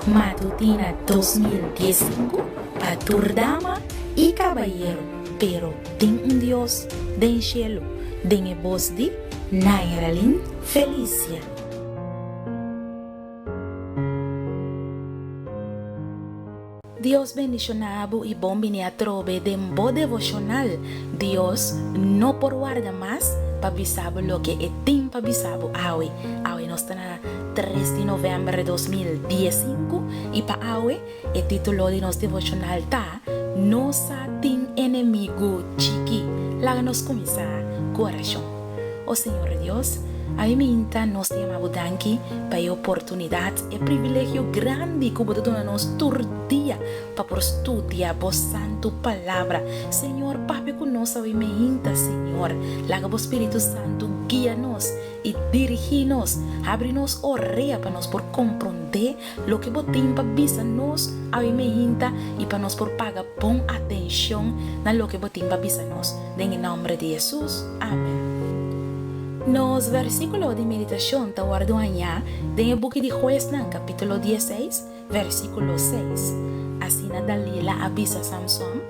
Matutina 2015 para dama y caballero, pero tem un Dios den cielo, den e voz de Nairalin Felicia. Dios bendicionado y bombini a trove de bo devocional. Dios no por guarda más para bisabo lo que es tiempo bisabo awe. Awe no está na 3 de novembro de 2015 y para awe el título de nuestro devocional ta no sa tin enemigo chiqui. La nos comienza corazón. Oh Señor Dios, a mí me inta nos llamamos danki para la oportunidad y privilegio grande que vos nos día para por estudiar vos santo palabra. Señor, papi con nos a mí me inta, Señor. La vos Espíritu Santo guíanos y dirigirnos, abrinos orrea para nos por comprender lo que vos timpa visa nos a mí me inta y para nos por pagar pon atención a lo que vos timpa visa nos. En el nombre de Jesús. Amén. Nos versículos de meditación ta guardo allá en el book de Jueces, capítulo 16, versículo 6. Así Dalila avisa a Samson,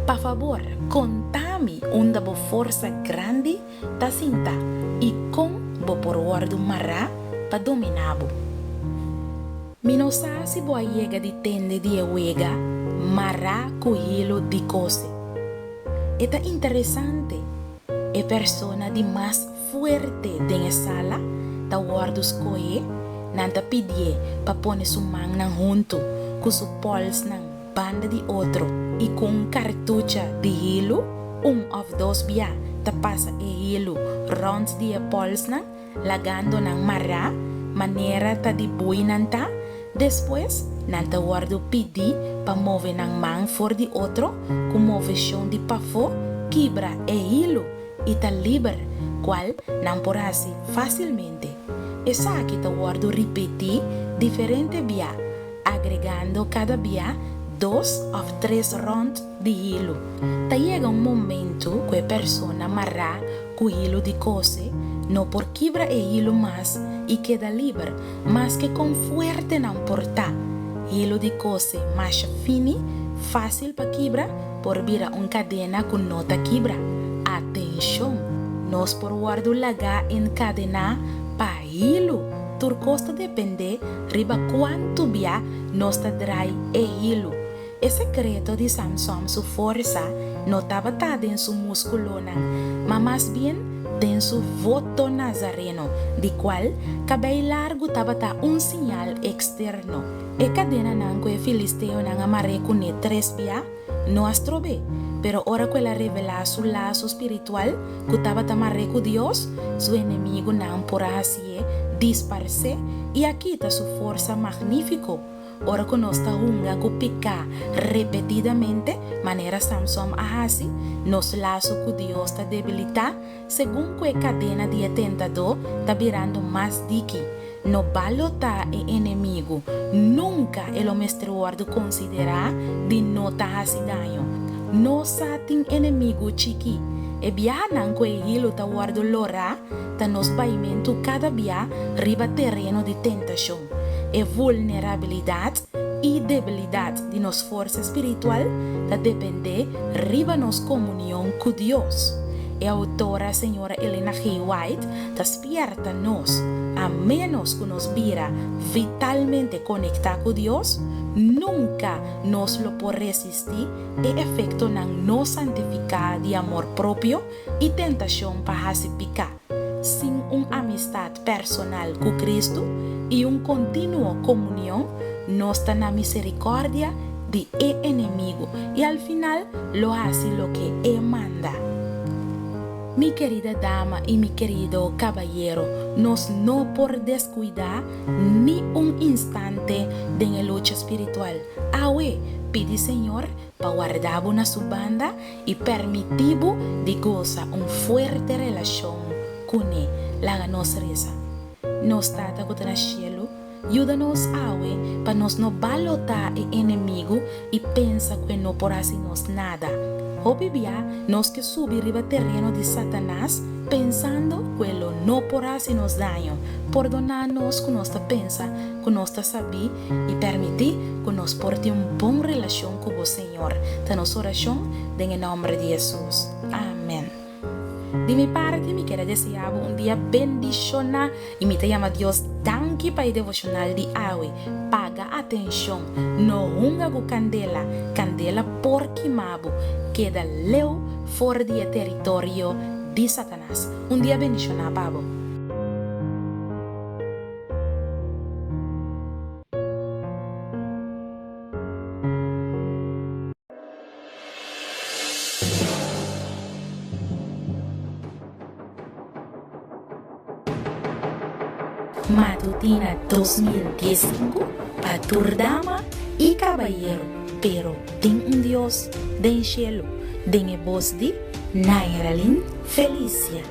pa favor, contame onda bo força grande ta cinta y con bo por guardo mará pa dominabo. Minosa si bo llega de tende de huega, mará cuhilo de cose. Eta interesante, e persona de más fuerte de sala, ta guardos coe, nanta pidie pa pone su man nan junto, con su pols nan banda de otro, y con cartucha de hilo, of dos via, ta pasa e hilo, ronds de pols nan, lagando nan mará, manera ta di bui nanta, después, nanta guardo pidi pa move nan man for de otro, con moveción de pafo, quibra e hilo, y ta libre, cual não porase facilmente. Esa que te guardo repetir diferente via, agregando cada via 2 ou 3 rondas de hilo. Ta llega un momento que a persona amarra com hilo de cose, no por quebra e hilo más y queda libre, mas que con fuerte não porta. Hilo de cose mais fini, fácil para quebra, por vira un cadena con nota quebra. Atención! Nos por guardo laga encadena pa hilo. Tur costa depende riba quanto via nos ta drai e hilo. E secreto de Samson su força no estava en su músculo, mas más bien en su voto nazareno, de cual cabello largo estaba un señal externo. E cadena nan que filisteo nan amarre con 3 via no astrobe. Pero ahora que la revela su lazo espiritual, que estaba tamarre con Dios, su enemigo no podrá así dispararse y aquí está su fuerza magnífico. Ahora que nos está hunga que pica repetidamente, manera Samson así, nos lazo con Dios está debilita, según que cadena de tentador está virando más diqui. No balota el enemigo, nunca el hombre guardo considera de no ta así daño. No satin enemigo chiqui. E viajan que hilo ta guardo lora, ta nos pavimento cada via riba terreno de tentación. E vulnerabilidad y debilidad de nos fuerza espiritual ta depende riba nos comunión con Dios. E autora señora Elena G. White ta despierta nos, a menos que nos vira vitalmente conectado con Dios, nunca nos lo por resistir e efecto nan no santificar de amor propio y tentación para pacificar. Sin una amistad personal con Cristo y un continuo comunión, no está na misericordia de enemigo y al final lo hace lo que él manda. Mi querida dama y mi querido caballero, nos no por descuidar ni un instante de la lucha espiritual. Awe, pide Señor para guardar una su banda y permitivo de gozar una fuerte relación con él. La nos reza. Nos trata con el cielo. Ayúdanos, Awe, para nos no balotar el enemigo y pensa que no por hacernos nada. O vivia nos que subir riba terreno de Satanás, pensando que lo no podrá hacernos daño, perdonarnos con nuestra pensa, con nuestra saber y permitir que nos porte una buena relación con el Señor. De nuestra oración, en el nombre de Jesús. Amén. De mi parte, me quiero desear un día bendicional y me te llama Dios tanque para el devocional de hoy. Paga atención, no hunga con candela por quemado, queda leo fuera del territorio de Satanás. Un día bendicional, Pablo. Matutina 2015 para tu dama y caballero, pero ten un Dios den cielo, den voz de Nairalin Felicia.